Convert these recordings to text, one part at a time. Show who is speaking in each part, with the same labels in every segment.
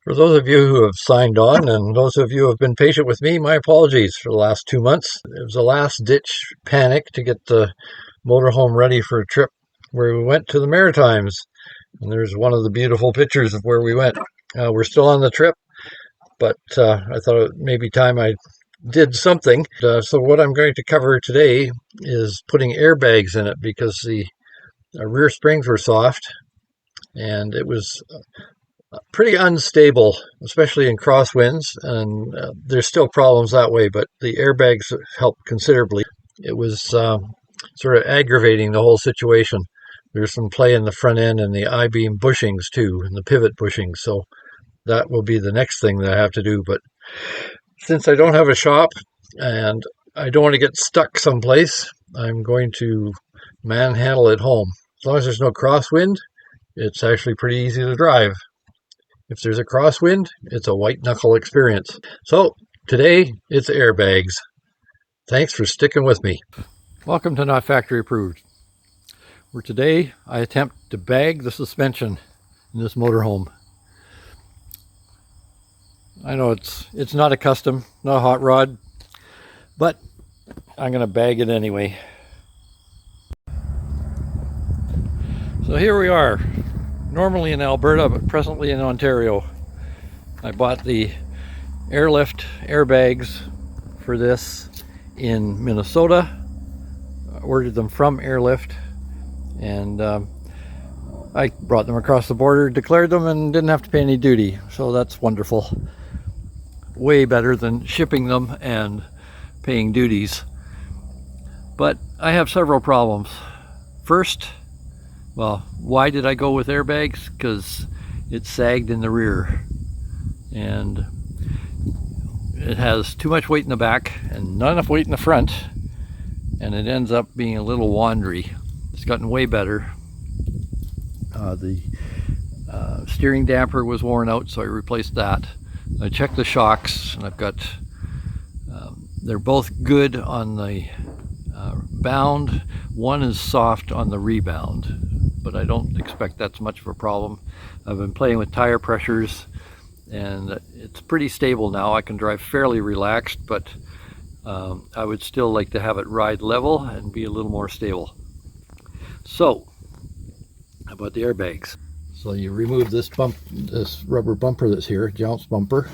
Speaker 1: For those of you who have signed on and those of you who have been patient with me, my apologies for the last 2 months. It was a last-ditch panic to get the motorhome ready for a trip where we went to the Maritimes. And there's one of the beautiful pictures of where we went. We're still on the trip, but I thought it may be time I did something. So what I'm going to cover today is putting airbags in it because the rear springs were soft and it was pretty unstable, especially in crosswinds, and there's still problems that way, but the airbags helped considerably. It was sort of aggravating the whole situation. There's some play in the front end and the I-beam bushings too, and the pivot bushings, so that will be the next thing that I have to do. But since I don't have a shop and I don't want to get stuck someplace, I'm going to manhandle it home. As long as there's no crosswind, it's actually pretty easy to drive. If there's a crosswind, it's a white knuckle experience. So today it's airbags. Thanks for sticking with me. Welcome to Not Factory Approved, where today I attempt to bag the suspension in this motorhome. I know it's not a custom, not a hot rod, but I'm going to bag it anyway. So here we are, normally in Alberta, but presently in Ontario. I bought the airlift airbags for this in Minnesota. I ordered them from Airlift, and I brought them across the border, declared them, and didn't have to pay any duty. So that's wonderful. Way better than shipping them and paying duties. But I have several problems. First, well, why did I go with airbags? Because it sagged in the rear, and it has too much weight in the back and not enough weight in the front, and it ends up being a little wandery. It's gotten way better. The steering damper was worn out, so I replaced that. I checked the shocks, and I've got they're both good on the bound. One is soft on the rebound, but I don't expect that's much of a problem. I've been playing with tire pressures, and it's pretty stable now. I can drive fairly relaxed, but I would still like to have it ride level and be a little more stable. So, how about the airbags? So you remove this rubber bumper that's here, jounce bumper,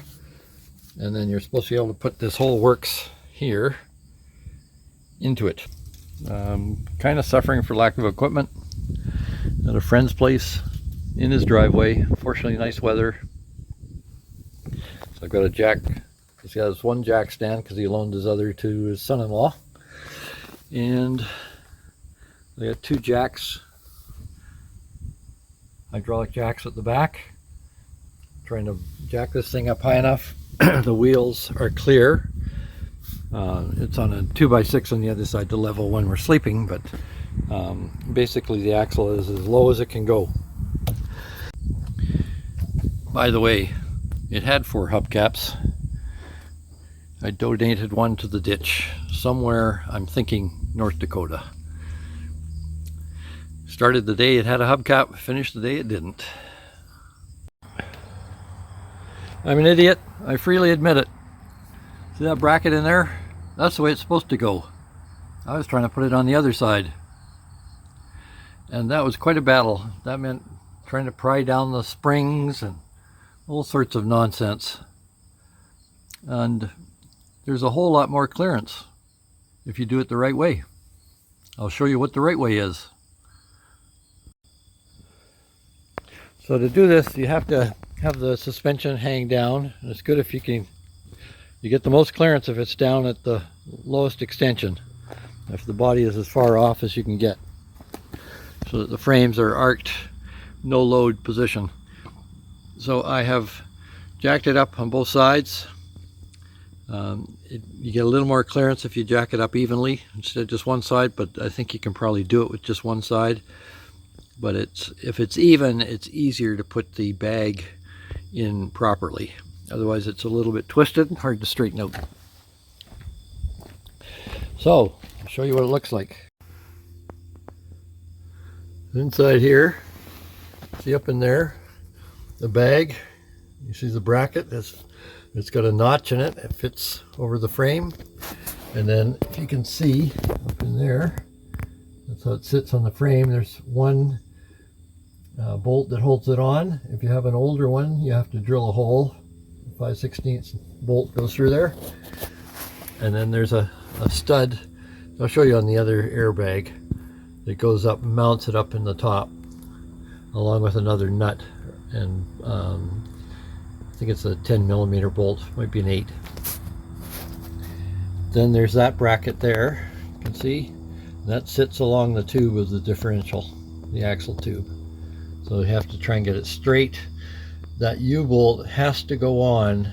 Speaker 1: and then you're supposed to be able to put this whole works here into it. Kind of suffering for lack of equipment at a friend's place in his driveway. Fortunately, nice weather. So I've got a jack. He's got his one jack stand because he loaned his other to his son-in-law, and I got two jacks, hydraulic jacks at the back. Trying to jack this thing up high enough. The wheels are clear. It's on a 2x6 on the other side to level when we're sleeping, but basically the axle is as low as it can go. By the way, it had 4 hubcaps. I donated one to the ditch somewhere, I'm thinking North Dakota. Started the day it had a hubcap, finished the day it didn't. I'm an idiot, I freely admit it. See that bracket in there? That's the way it's supposed to go. I was trying to put it on the other side, and that was quite a battle. That meant trying to pry down the springs and all sorts of nonsense. And there's a whole lot more clearance if you do it the right way. I'll show you what the right way is. So to do this, you have to have the suspension hang down. It's good if you get the most clearance if it's down at the lowest extension, if the body is as far off as you can get, so that the frames are arced, no load position. So I have jacked it up on both sides. You get a little more clearance if you jack it up evenly instead of just one side, but I think you can probably do it with just one side. But if it's even, it's easier to put the bag in properly. Otherwise it's a little bit twisted and hard to straighten out. So I'll show you what it looks like. Inside here, see up in there, the bag You see the bracket? It's got a notch in it. It fits over the frame. And then if you can see up in there, that's how it sits on the frame. There's one bolt that holds it on. If you have an older one, you have to drill a hole. 5/16 bolt goes through there. And then there's a stud. I'll show you on the other airbag. That goes up and mounts it up in the top, along with another nut. And I think it's a 10mm bolt, might be an 8. Then there's that bracket there, you can see. That sits along the tube of the differential, the axle tube. So you have to try and get it straight. That U-bolt has to go on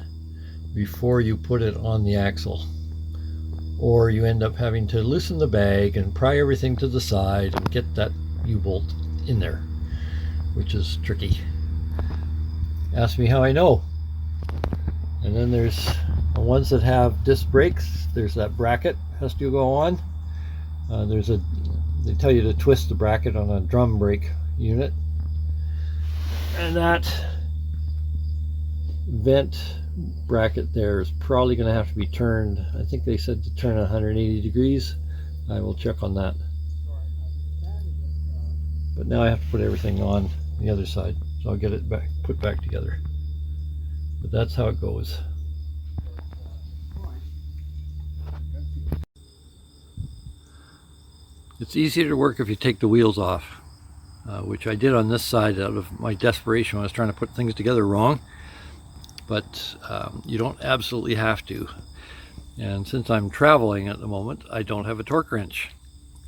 Speaker 1: before you put it on the axle, or you end up having to loosen the bag and pry everything to the side and get that U-bolt in there, which is tricky. Ask me how I know. And then there's the ones that have disc brakes. There's that bracket has to go on. They tell you to twist the bracket on a drum brake unit. And that vent bracket there is probably going to have to be turned. I think they said to turn 180 degrees. I will check on that. But now I have to put everything on the other side, so I'll get it put back together. But that's how it goes. It's easier to work if you take the wheels off, which I did on this side out of my desperation when I was trying to put things together wrong. But you don't absolutely have to. And since I'm traveling at the moment, I don't have a torque wrench.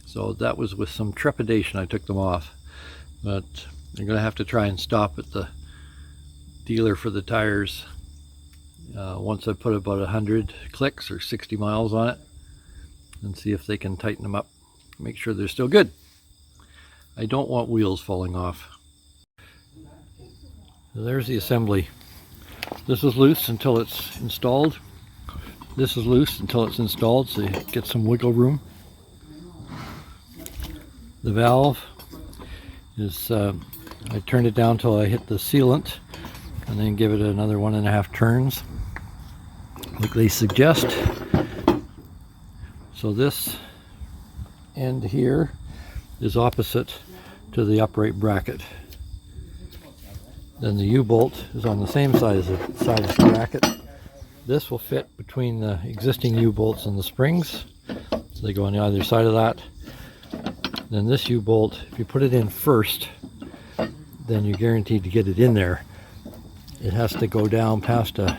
Speaker 1: So that was with some trepidation I took them off. But I'm going to have to try and stop at the dealer for the tires once I put about 100 clicks or 60 miles on it, and see if they can tighten them up, make sure they're still good. I don't want wheels falling off. So there's the assembly. This is loose until it's installed. This is loose until it's installed, so you get some wiggle room. The valve is, I turned it down until I hit the sealant, and then give it another 1.5 turns, like they suggest. So this end here is opposite to the upright bracket. Then the U-bolt is on the same side as the bracket. This will fit between the existing U-bolts and the springs, so they go on the other side of that. Then this U-bolt, if you put it in first, then you're guaranteed to get it in there. It has to go down past a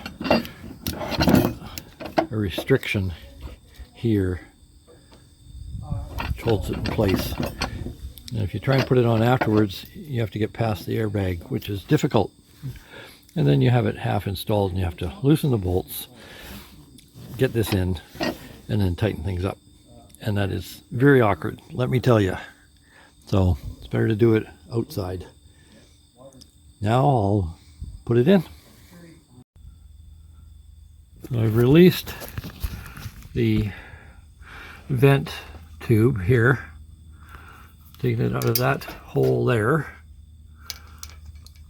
Speaker 1: restriction here, which holds it in place. And if you try and put it on afterwards, you have to get past the airbag, which is difficult. And then you have it half installed and you have to loosen the bolts, get this in, and then tighten things up. And that is very awkward, let me tell you. So it's better to do it outside. Now I'll put it in. So I've released the vent tube here, taking it out of that hole there,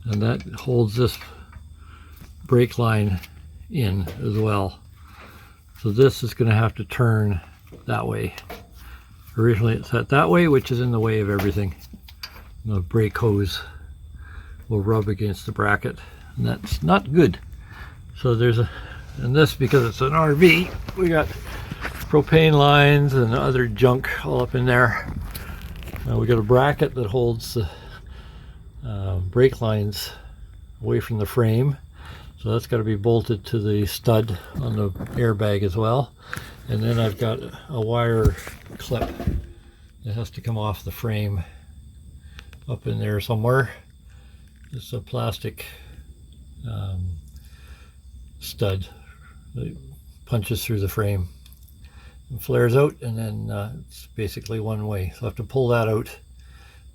Speaker 1: and that holds this brake line in as well. So this is going to have to turn that way. Originally it's set that way, which is in the way of everything. The brake hose will rub against the bracket, and that's not good. So there's and this, because it's an RV, we got propane lines and other junk all up in there. We got a bracket that holds the brake lines away from the frame, so that's got to be bolted to the stud on the airbag as well. And then I've got a wire clip that has to come off the frame up in there somewhere. It's a plastic stud that punches through the frame and flares out, and then it's basically one way. So I have to pull that out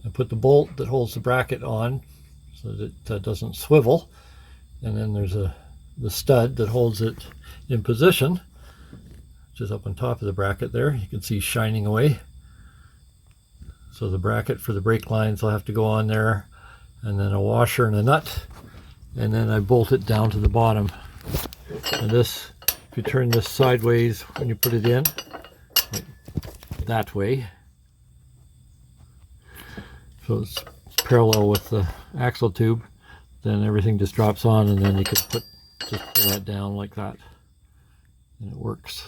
Speaker 1: and put the bolt that holds the bracket on so that it doesn't swivel, and then there's the stud that holds it in position, which is up on top of the bracket there. You can see shining away. So the bracket for the brake lines will have to go on there, and then a washer and a nut and then I bolt it down to the bottom. And this, if you turn this sideways when you put it in, like that way, so it's parallel with the axle tube, then everything just drops on, and then you can just pull that down like that, and it works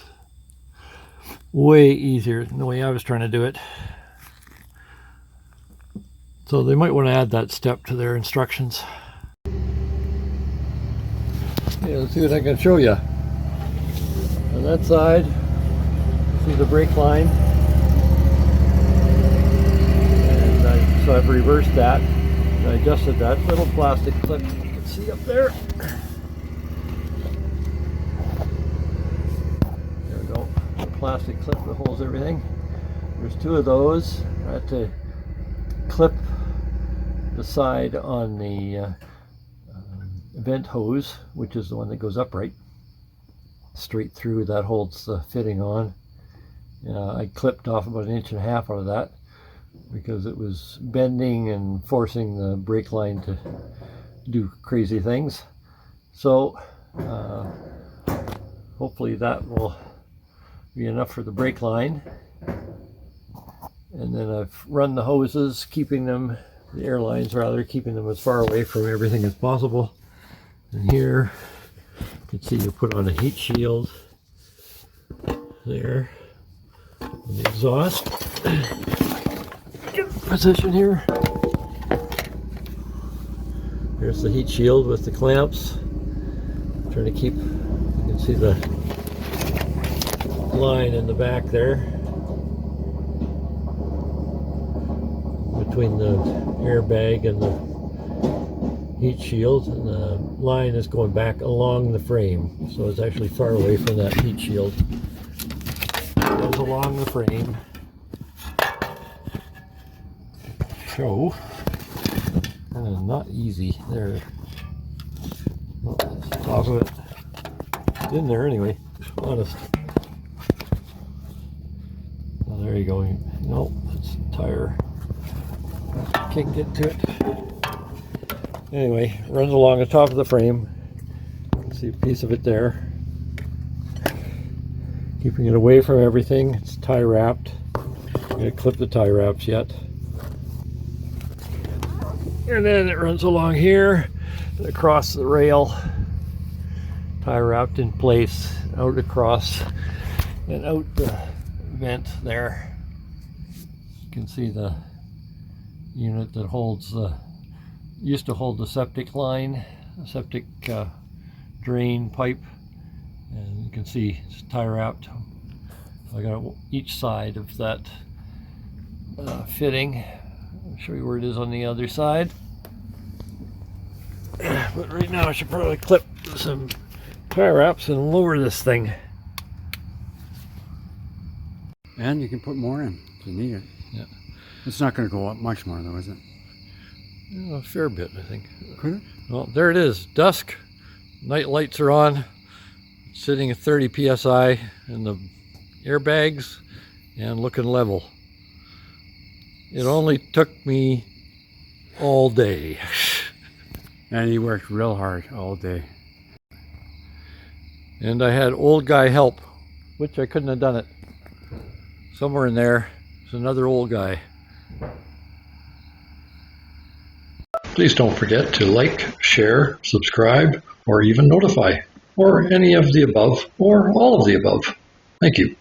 Speaker 1: way easier than the way I was trying to do it. So they might want to add that step to their instructions. Okay, let's see what I can show you. On that side, see the brake line, and so I've reversed that. I adjusted that little plastic clip you can see up there. There we go. A plastic clip that holds everything. There's two of those. I had to clip the side on the vent hose, which is the one that goes upright, straight through. That holds the fitting on. I clipped off about 1.5 inches out of that because it was bending and forcing the brake line to do crazy things. So hopefully that will be enough for the brake line. And then I've run the hoses, keeping them, the air lines rather, keeping them as far away from everything as possible. And here you can see you put on a heat shield there on the exhaust. Get position here. Here's the heat shield with the clamps. I'm trying to keep, you can see the line in the back there between the airbag and the heat shield, and the line is going back along the frame, so it's actually far away from that heat shield. It goes along the frame. So, not easy there. Well, that's the top of it. It's in there anyway, honest. Oh, there you go. Nope, it's a tire. Can't get to it. Anyway, runs along the top of the frame. See a piece of it there. Keeping it away from everything. It's tie wrapped. I'm going to clip the tie wraps yet. And then it runs along here and across the rail. Tie wrapped in place, out across and out the vent there. You can see the unit that holds the, used to hold the septic line, the septic drain pipe, and you can see it's tie wrapped. I got each side of that fitting. I'll show you where it is on the other side. But right now I should probably clip some tie wraps and lower this thing.
Speaker 2: And you can put more in if you need it.
Speaker 1: Yeah.
Speaker 2: It's not going to go up much more though, is it?
Speaker 1: A fair bit, I think.
Speaker 2: Could it?
Speaker 1: Well, there it is. Dusk. Night lights are on. Sitting at 30 psi in the airbags and looking level. It only took me all day.
Speaker 2: And he worked real hard all day.
Speaker 1: And I had old guy help, which I couldn't have done it. Somewhere in there is another old guy. Please don't forget to like, share, subscribe, or even notify, or any of the above, or all of the above. Thank you.